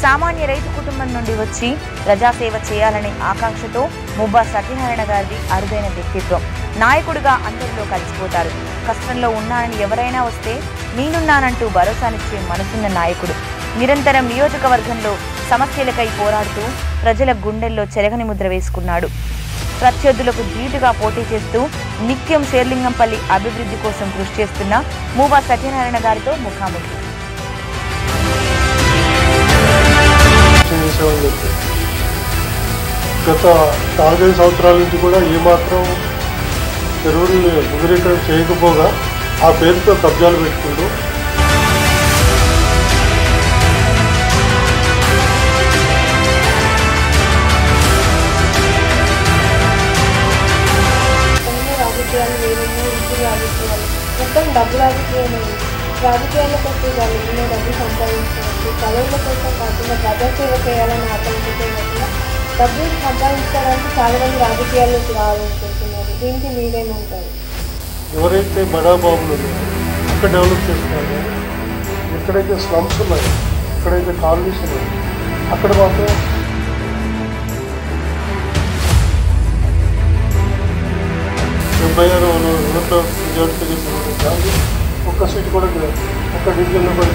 సామాన్య రైతు కుటుంబం నుండి వచ్చి ప్రజాసేవ చేయాలనే ఆకాంక్షతో ముబ్బా సత్యనారాయణ గారిది అరుదైన వ్యక్తిత్వం. నాయకుడిగా అందరిలో కలిసిపోతారు. కష్టంలో ఉన్నానని ఎవరైనా వస్తే నేనున్నానంటూ భరోసానిచ్చే మనసున్న నాయకుడు. నిరంతరం నియోజకవర్గంలో సమస్యలకై పోరాడుతూ ప్రజల గుండెల్లో చెరగని ముద్ర వేసుకున్నాడు. ప్రత్యర్థులకు ధీటుగా పోటీ చేస్తూ నిత్యం శేర్లింగంపల్లి అభివృద్ధి కోసం కృషి చేస్తున్న ముబ్బా సత్యనారాయణ గారితో ముఖాముఖి. గత 4-5 సంవత్సరాల నుంచి కూడా ఏమాత్రం చెరువుల్ని ముద్రీకరణ చేయకపోగా ఆ పేరుతో కబ్జాలు పెట్టుకుంటూ రాజకీయాలు వేరున్నాయి, ఇంటి రాజకీయాలు మొత్తం డబ్బు రాజకీయాలు. రాజకీయాలకు వస్తే వాళ్ళు ఎన్నో డబ్బు సంపాదించవచ్చు. పదవుల కోసం కాకుండా ప్రజాసేవ చేయాలని ఆకాంక్షతో కాకుండా డబ్బులు సంపాదించడానికి చాలామంది రాజకీయాల్లోకి రావాలనుకుంటున్నారు. దీనికి మీరేమంటారు? ఎవరైతే బడాబాబులు ఉన్నారో అక్కడ డెవలప్ చేస్తున్నారు. ఎక్కడైతే స్లమ్స్ ఉన్నాయో, ఎక్కడైతే కాలనీస్ ఉన్నాయో అక్కడ మాత్రం మెజార్టీ ఒక్క సీట్ కూడా ఒక్క డివిజన్లో కూడా